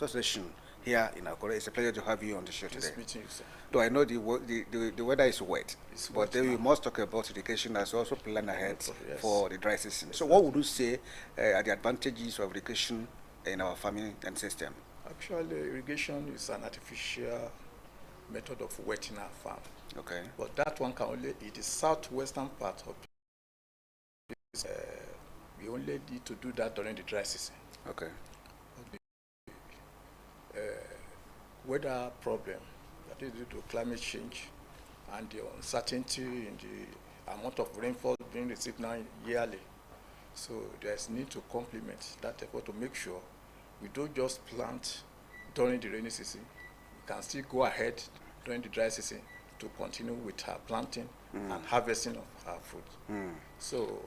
Association here in Akure. It's a pleasure to have you on the show today. Nice meeting you, sir. Though I know the weather is wet, but then we now. must talk about irrigation as also plan ahead Yes. for the dry season. Yes, so what would you say are the advantages of irrigation in our farming and system? Actually, irrigation is an artificial method of wetting our farm. Okay. But that one can only, in the southwestern part of we only need to do that during the dry season. Okay. Weather problem that is due to climate change and the uncertainty in the amount of rainfall being received now yearly. So there's need to complement that effort to make sure we don't just plant during the rainy season. We can still go ahead during the dry season to continue with our planting and harvesting of our food. So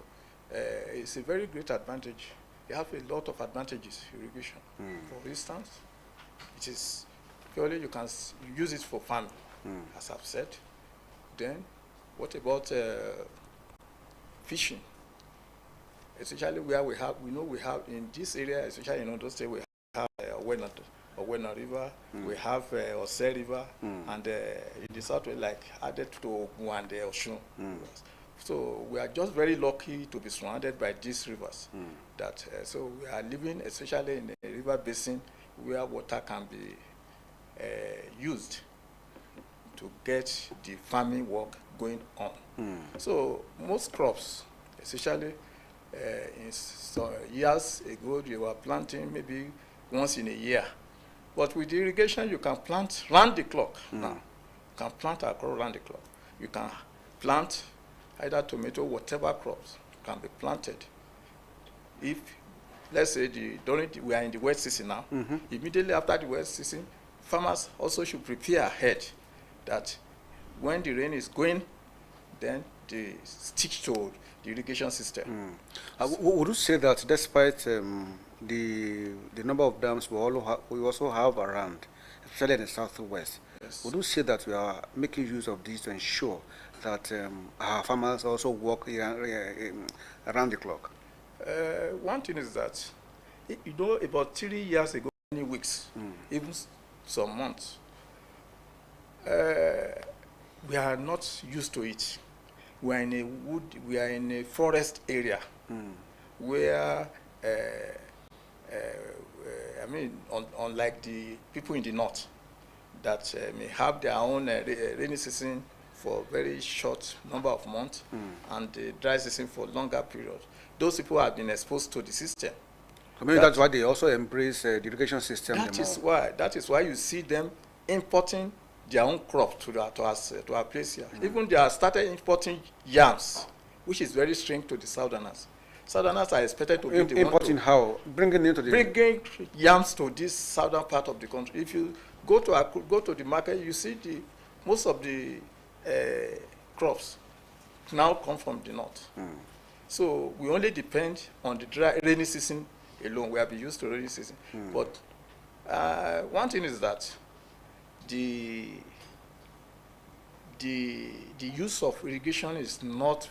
it's a very great advantage. You have a lot of advantages, irrigation. For instance, it is purely you can use it for farming, as I've said. Then, what about fishing? Especially where we have in this area, especially in Ondo State, we have Owena River, we have Osrc River, and in the southwest, like added to Ogun and Osun. So we are just very lucky to be surrounded by these rivers. So we are living, especially in a river basin, where water can be used to get the farming work going on. So most crops, especially in some years ago, they were planting maybe once in a year. But with irrigation, you can plant round the clock now. You can plant across round the clock. You can plant either tomato, whatever crops can be planted. If, let's say, we are in the wet season now, immediately after the wet season, farmers also should prepare ahead that when the rain is going, then they stick to the irrigation system. Would you say that despite the number of dams we also have around, especially in the southwest, would you say that we are making use of these to ensure that our farmers also work around the clock? One thing is that, about 3 years ago, many weeks, even some months, we are not used to it. We are in a forest area where, unlike the people in the north that may have their own rainy season for a very short number of months and the dry season for longer period. Those people have been exposed to the system. So maybe that's why they also embrace the irrigation system. That is why you see them importing their own crop to our place here. Even they have started importing yams, which is very strange to the southerners. Southerners are expected to be importing how? Bringing yams to this southern part of the country. If you go to the market, you see most of the crops now come from the north. So we only depend on the rainy season alone. We have been used to rainy season. But one thing is that the use of irrigation is not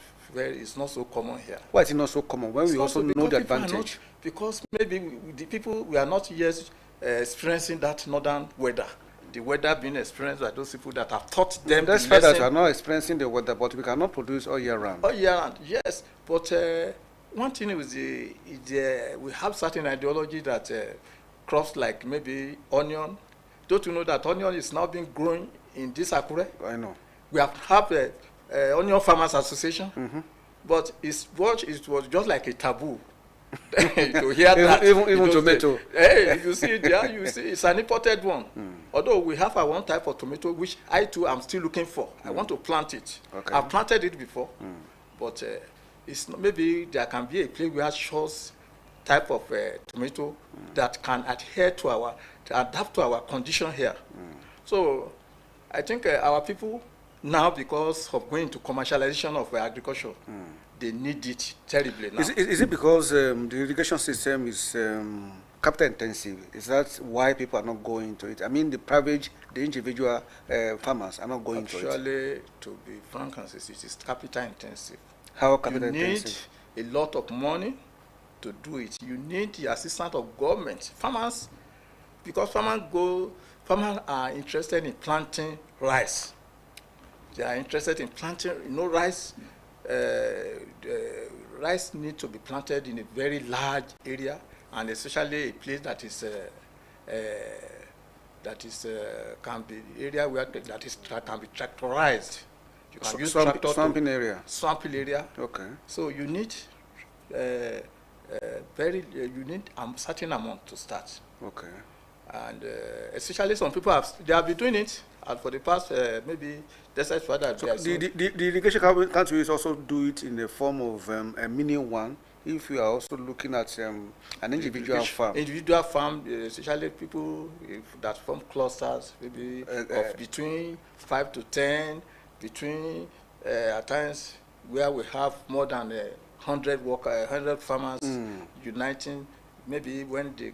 so common here. Why is it not so common when we also know the advantage? Because maybe we are not yet experiencing that northern weather. The weather being experienced by those people that have taught them. That's fair that we are not experiencing the weather, but we cannot produce all year round. All year round, yes. But one thing is we have certain ideology that crops like maybe onion. Don't you know that onion is now being grown in this Akure? I know. We have Onion Farmers Association, but it was just like a taboo. To hear that, even tomato. Hey, you see there, it's an imported one. Although we have our own type of tomato, which I too am still looking for. I want to plant it. Okay. I've planted it before, but it's not, maybe there can be a place where shows type of tomato that can adhere to adapt to our condition here. So I think our people now, because of going to commercialization of agriculture, they need it terribly now. Is it because the irrigation system is capital intensive? Is that why people are not going to it? I mean, the individual farmers are not going to it. Actually, to be frank and sincere, it is capital intensive. How capital intensive? You need a lot of money to do it. You need the assistance of government. Farmers because farmers are interested in planting rice. They are interested in planting, rice. Rice needs to be planted in a very large area, and especially a place that is can be area where that can be tractorized. You can use tractor swamping area. Swamping area. Okay. So you need you need a certain amount to start. Okay. And especially some people have been doing it for the past maybe decades further. So the irrigation can't we also do it in the form of a mini one? If you are also looking at an individual farm. Individual farm, especially people that form clusters, maybe of between 5 to 10, between at times where we have more than 100 farmers uniting. Maybe when they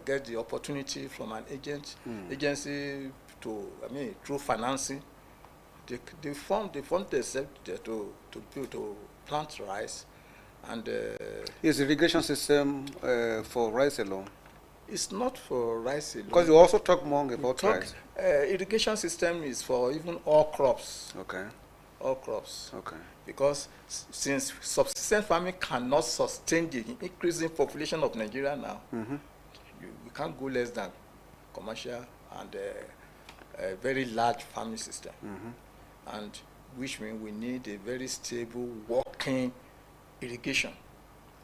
get the opportunity from an agency through financing, they form themselves to plant rice. And is the irrigation system for rice alone? It's not for rice alone. Because you also talk more about rice. Irrigation system is for even all crops. Okay. All crops. Okay. Because since subsistence farming cannot sustain the increasing population of Nigeria now, we can't go less than commercial and a very large farming system. And which means we need a very stable working irrigation.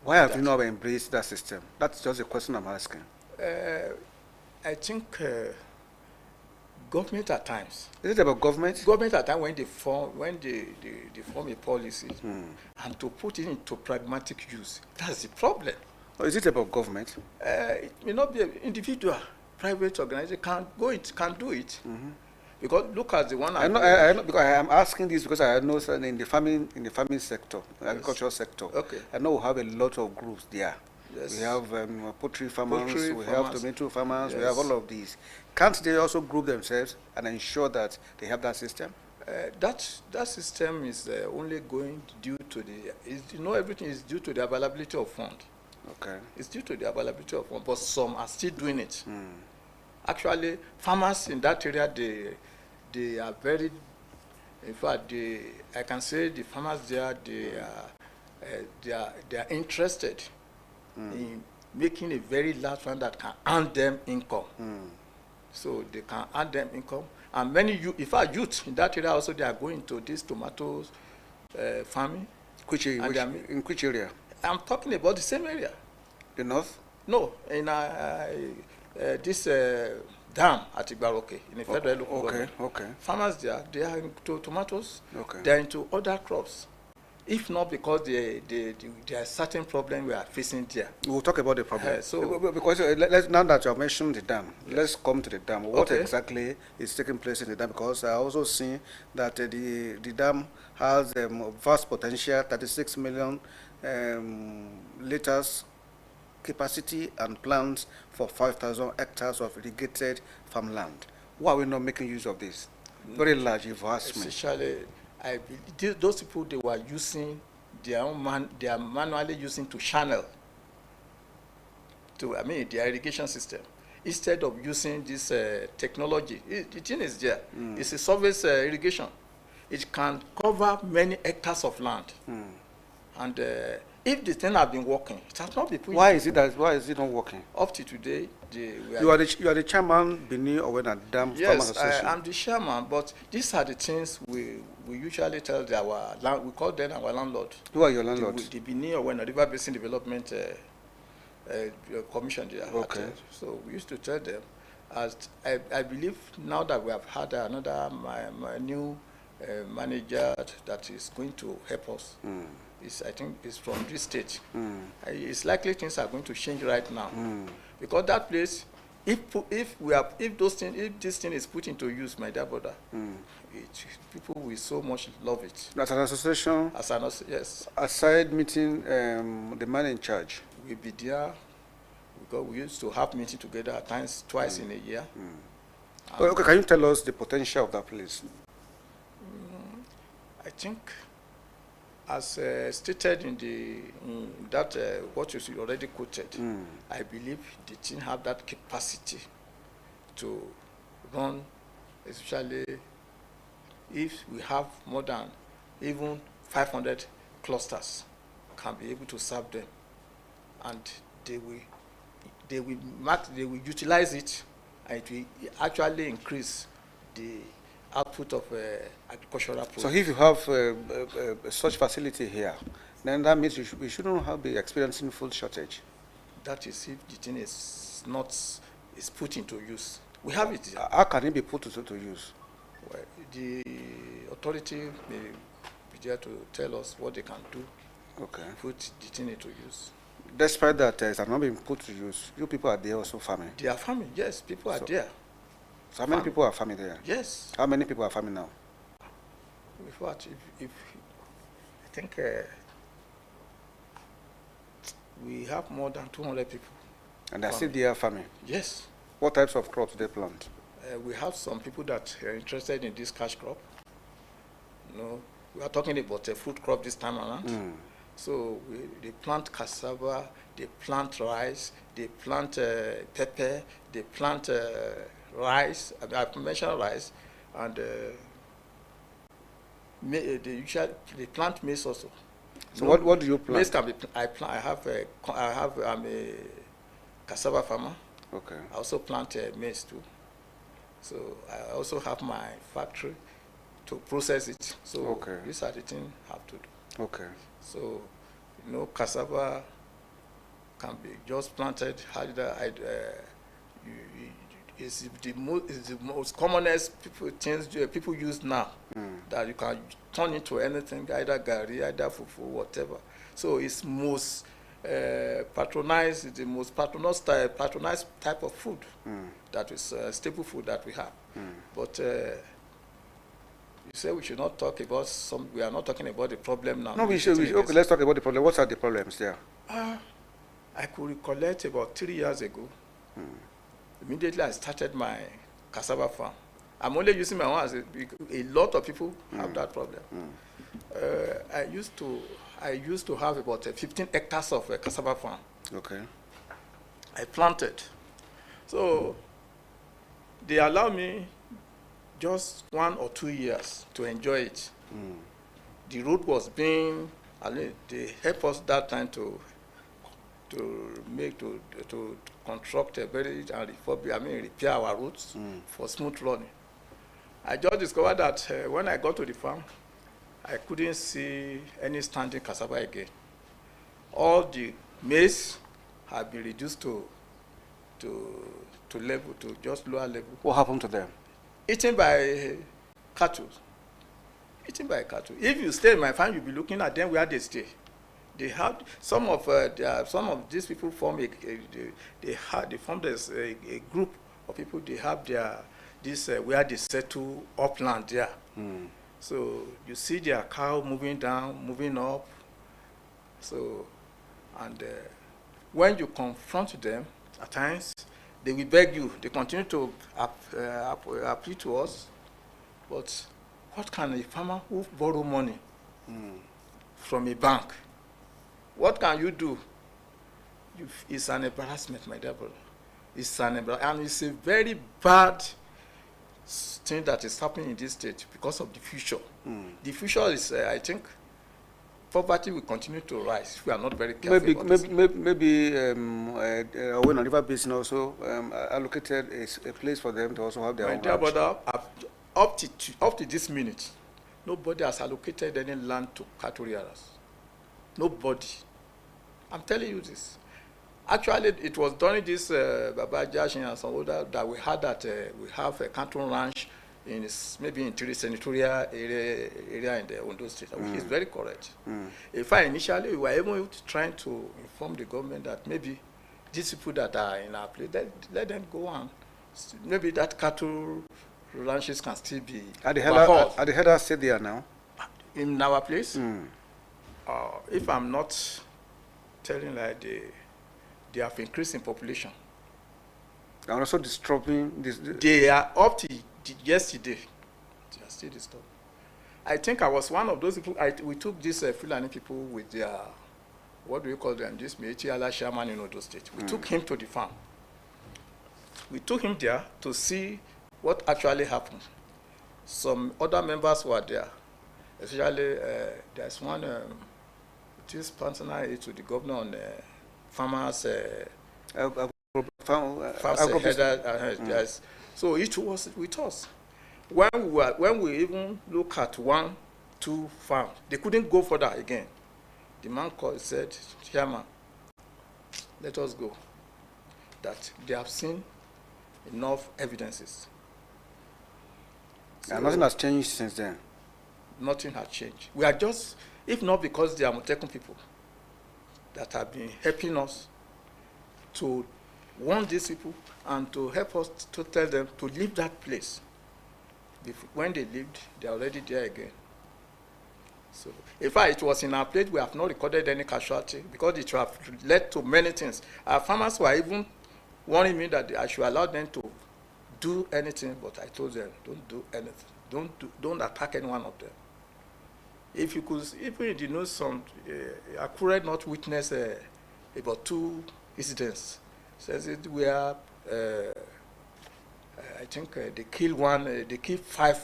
Why have you not embraced that system? That's just a question I'm asking. I think government at times. Is it about government? Government at times when they form a policy and to put it into pragmatic use, that's the problem. Or is it about government? It may not be an individual, private organization can do it. Because look at the one. I know because I am asking this because I know in the farming sector, agricultural sector. Okay. I know we have a lot of groups there. Yes. We have poultry farmers, we have tomato farmers, we have all of these. Can't they also group themselves and ensure that they have that system? That system is only going due to everything is due to the availability of funds. Okay. It's due to the availability of funds, but some are still doing it. Actually, farmers in that area, they are very, in fact, I can say the farmers there, they are interested in making a very large farm that can earn them income. So they can earn them income. And many youth in that area also, they are going to this tomatoes farming. In which area? I'm talking about the same area. The north? No, in this dam at Igbaroke in the federal local government. Okay. Farmers there, they are into tomatoes. Okay. They are into other crops. If not because there are certain problems we are facing there. We'll talk about the problem. Because now that you have mentioned the dam, let's come to the dam. What exactly is taking place in the dam? Because I also see that the dam has vast potential, 36 million liters capacity and plans for 5,000 hectares of irrigated farmland. Why are we not making use of this? Very large investment. Especially, I believe those people, they were using their own they are manually using to channel their irrigation system instead of using this technology. The thing is there. It's a surface irrigation. It can cover many hectares of land. And if the thing has been working, it has not been put. Why is it not working? Up to today, you are the chairman, Benin Owena Dam Farmers Association. Yes, I'm the chairman, but these are the things we usually tell we call them our landlord. Who are your landlords? The Benin Owena River Basin Development Commission there. Okay. So we used to tell them, as I believe now that we have had another my new manager that is going to help us. I think it's from this state. It's likely things are going to change right now, because that place, if this thing is put into use, my dear brother, people will so much love it. As an association, yes. Aside meeting the man in charge, we'll be there because we used to have meeting together at times twice in a year. Okay, can you tell us the potential of that place? I think, as stated in that what you already quoted, I believe the team have that capacity to run, especially if we have more than even 500 clusters, can be able to serve them, and they will utilize it, and it will actually increase the output of agricultural products. So if you have such facility here, then that means we shouldn't be experiencing food shortage. That is if the thing is put into use. We have it here. How can it be put to use? Well, the authority may be there to tell us what they can do. Okay. Put the thing into use. Despite that it has not been put to use, you people are there also farming? They are farming, yes. People are there. So how many people are farming there? Yes. How many people are farming now? If I think we have more than 200 people. And they're still there farming? Yes. What types of crops do they plant? We have some people that are interested in this cash crop. We are talking about a fruit crop this time around. So they plant cassava, they plant rice, they plant pepper, they plant rice. I mentioned rice, and they plant maize also. So what do you plant? Maize can be. I'm a cassava farmer. Okay. I also plant maize too. So I also have my factory to process it. So okay. These are the things I have to do. Okay. So, cassava can be just planted. Is the most commonest things people use now that you can turn into anything, either gari, either fufu, whatever. So it's most patronized. It's the most patronized type of food that is staple food that we have. But you say we should not talk about we are not talking about the problem now. No, we should. Okay, let's talk about the problem. What are the problems there? I could recollect about 3 years ago. Immediately I started my cassava farm. I'm only using my own as a lot of people have that problem. I used to have about 15 hectares of cassava farm. Okay. I planted. So they allow me just 1 or 2 years to enjoy it. The road was being, they helped us that time to construct a very repair our roads for smooth running. I just discovered that when I got to the farm, I couldn't see any standing cassava again. All the maize had been reduced to level, to just lower level. What happened to them? Eaten by cattle. Eaten by cattle. If you stay in my farm, you'll be looking at them where they stay. They have some of these people form they formed a group of people. They have where they settle upland there. So you see their cow moving down, moving up. So, and when you confront them, at times they will beg you. They continue to appeal to us. But what can a farmer who borrow money from a bank? What can you do? It's an embarrassment, my dear brother. It's an embarrassment, and it's a very bad thing that is happening in this state because of the future. The future is, I think, poverty will continue to rise if we are not very careful. Maybe when a river basin also allocated a place for them to also have their own. My dear brother, up to this minute, nobody has allocated any land to cattle rearers. Nobody. I'm telling you this. Actually, it was during this Baba Jashin and some other that we had we have a cattle ranch maybe in Tiri senatorial area in the Ondo State, which is very correct. In fact, initially we were even trying to inform the government that maybe these people that are in our place, let them go on. Maybe that cattle ranches can still be. Are the headers still there now? In our place? If I'm not telling like they have increased in population. They are also disturbing this. They are up to yesterday. They are still disturbed. I think I was one of those people. We took these Fulani people with their, what do you call them? This Meiti Allah Shaman in Ondo State. We took him to the farm. we took him there to see what actually happened. Some other members were there, especially there's one, this personal aide to the governor on farmers, yes. So it was with us. When we even look at 1, 2 farms, they couldn't go further again. The man called, said, Chairman, let us go. That they have seen enough evidences. And nothing has changed since then. Nothing has changed. We are just, if not because they are Amotekun people that have been helping us to warn these people and to help us to tell them to leave that place. When they lived, they are already there again. So, in fact, it was in our place. We have not recorded any casualty because it would have led to many things. Our farmers were even warning me that I should allow them to do anything, but I told them, don't do anything. Don't attack any one of them. If you could, even you know some, accurate not witness about 2 incidents. Says it where I think they killed one, they killed 5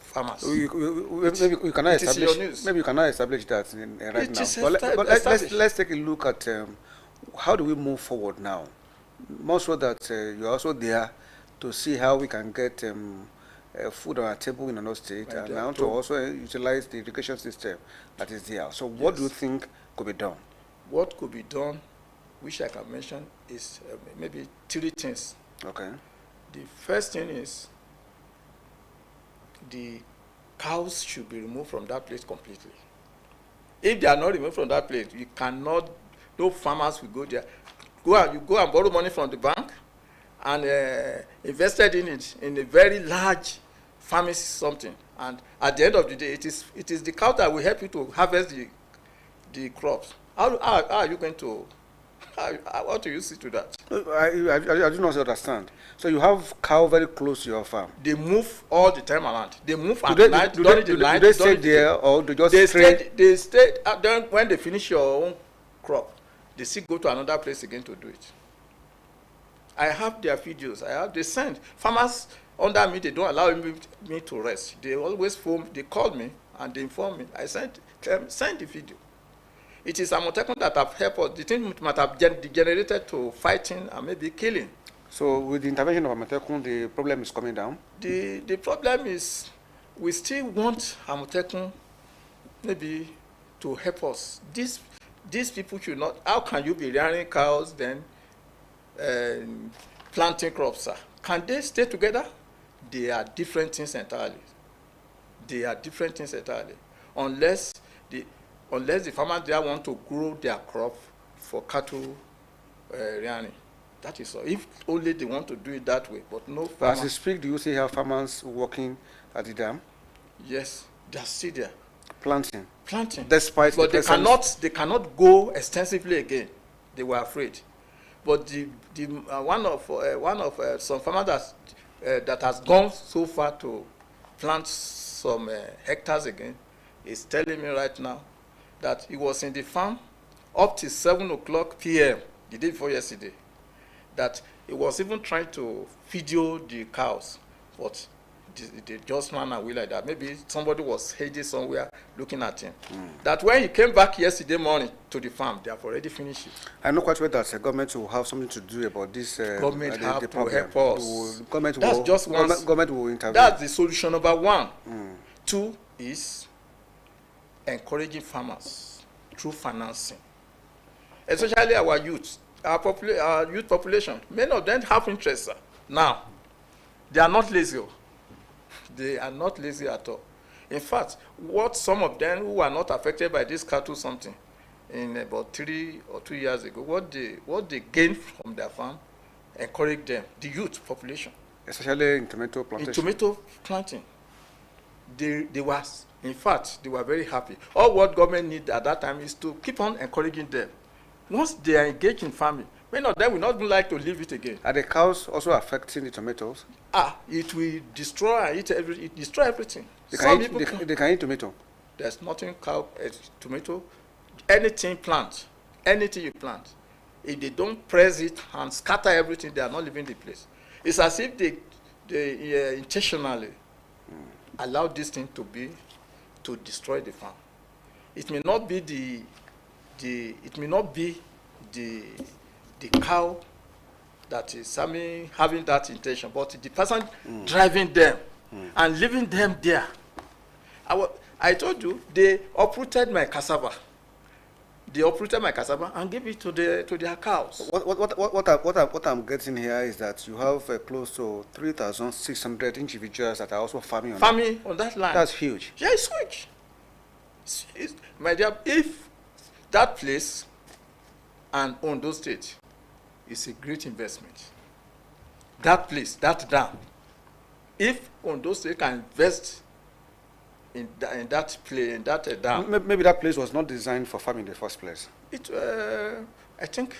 farmers. Maybe you cannot establish. Maybe you cannot establish that right now. But let's take a look at how do we move forward now. More so that you're also there to see how we can get food on our table in another state, and now to also utilize the education system that is there. So what do you think could be done? What could be done, which I can mention, is maybe 3 things. Okay. The first thing is the cows should be removed from that place completely. If they are not removed from that place, you cannot, no farmers will go there. You go and borrow money from the bank and invested in it in a very large farming something. And at the end of the day, it is the cow that will help you to harvest the crops. How are you going to, what do you see to that? I do not understand. So you have cow very close to your farm. They move all the time around. They move at night, during the night. Do they stay there or do they just They stay when they finish your own crop. They still go to another place again to do it. I have their videos. They send. Farmers under me, they don't allow me to rest. They always phone, they call me and they inform me. I send the video. It is Amotekun that have helped us. The thing might have degenerated to fighting and maybe killing. So with the intervention of Amotekun, the problem is coming down? The problem is we still want Amotekun maybe to help us. These people should not, how can you be rearing cows then planting crops, sir? Can they stay together? They are different things entirely. They are different things entirely. Unless the farmers there want to grow their crop for cattle rearing. That is all. If only they want to do it that way, but no farmers. As you speak, do you see how farmers working at the dam? Yes, they are still there. Planting. Despite but they cannot go extensively again. They were afraid. But one of some farmers that has gone so far to plant some hectares again is telling me right now that he was in the farm up to 7:00 p.m. the day before yesterday. That he was even trying to video the cows, but they just ran away like that. Maybe somebody was hiding somewhere looking at him. That when he came back yesterday morning to the farm, they have already finished it. I know quite well that the government will have something to do about this. Government have to help us. Government will intervene. That's the solution number 1. 2 is encouraging farmers through financing, especially our youth, our youth population. Many of them have interest now. They are not lazy. They are not lazy at all. In fact, what some of them who are not affected by this cattle something in about 3 or 2 years ago, what they gained from their farm, encourage them, the youth population. Especially in tomato plantation. In tomato planting. They were, in fact, they were very happy. All what government need at that time is to keep on encouraging them. Once they are engaged in farming, many of them will not even like to leave it again. Are the cows also affecting the tomatoes? It will destroy it destroy everything. They can eat tomato. There's nothing cow, tomato, anything you plant. If they don't press it and scatter everything, they are not leaving the place. It's as if they intentionally allow this thing to destroy the farm. It may not be the cow that is having that intention, but the person driving them and leaving them there. I told you they uprooted my cassava. They uprooted my cassava and gave it to their cows. What I'm getting here is that you have close to 3,600 individuals that are also farming on that land. That's huge. Yeah, it's huge. My dear, if that place and Ondo State is a great investment, that place, that dam, if Ondo State can invest in that place, in that dam. Maybe that place was not designed for farming in the first place. I think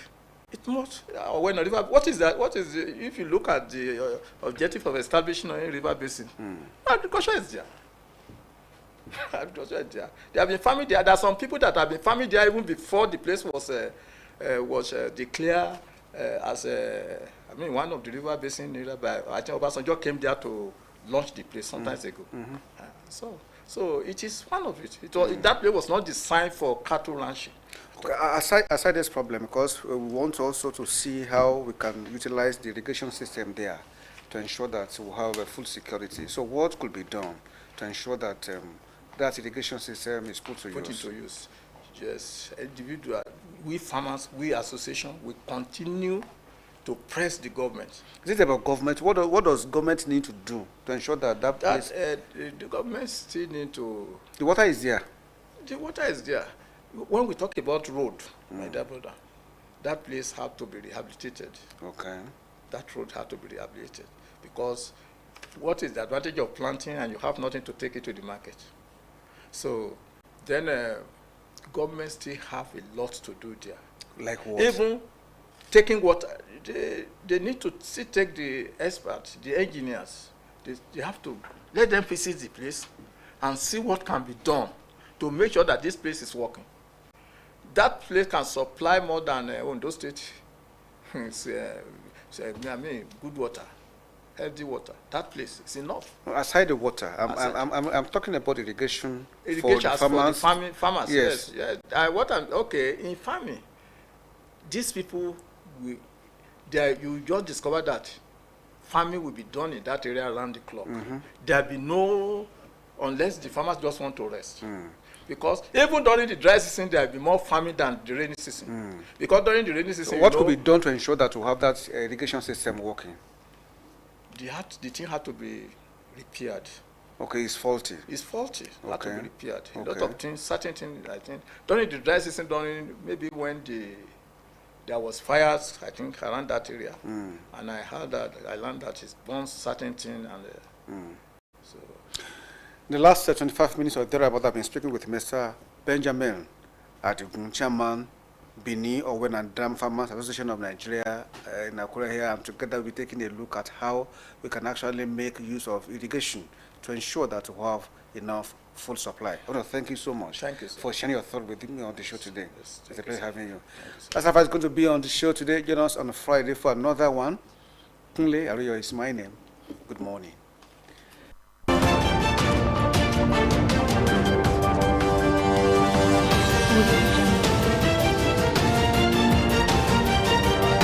it must. When a river, what is that? What is if you look at the objective of establishing a river basin? Agriculture is there. Agriculture is there. They have been farming there. There are some people that have been farming there even before the place was declared as one of the river basin by. I think Obasanjo came there to launch the place some times ago. So it is one of it. That place was not designed for cattle ranching. Okay, aside this problem, because we want also to see how we can utilize the irrigation system there to ensure that we have a full security. So what could be done to ensure that that irrigation system is put into use? Yes, individual, we farmers, we association, we continue to press the government. Is it about government? What does government need to do to ensure that place? The government still need to. The water is there. The water is there. When we talk about road, my dear brother, that place had to be rehabilitated. Okay. That road had to be rehabilitated because what is the advantage of planting and you have nothing to take it to the market? So then government still have a lot to do there. Like what? Even taking water, they need to still take the experts, the engineers. They have to let them visit the place and see what can be done to make sure that this place is working. That place can supply more than Ondo State. Good water, healthy water. That place is enough. Aside the water, I'm talking about irrigation for the farmers. For the farmers. Yes. In farming, these people, you just discover that farming will be done in that area around the clock. There will be no, unless the farmers just want to rest. Because even during the dry season, there will be more farming than the rainy season. Because during the rainy season, so what could be done to ensure that we have that irrigation system working? The thing had to be repaired. Okay, it's faulty. It's faulty. It had to be repaired. A Okay. lot of things, certain things, I think, during the dry season, maybe when there was fires, I think, around that area. And I learned that it burns certain things. So. The last 25 minutes or thereabout, I've been speaking with Mr. Benjamin Adigun, Chairman, Bini Owen and Dam Farmers Association of Nigeria in Akure here, and together we'll be taking a look at how we can actually make use of irrigation to ensure that we have enough full supply. I want to thank you so much for sharing your thought with me on the show today. Yes, it's a pleasure having you. As far as going to be on the show today, join us on Friday for another one. Kunle Ariyo is my name. Good morning.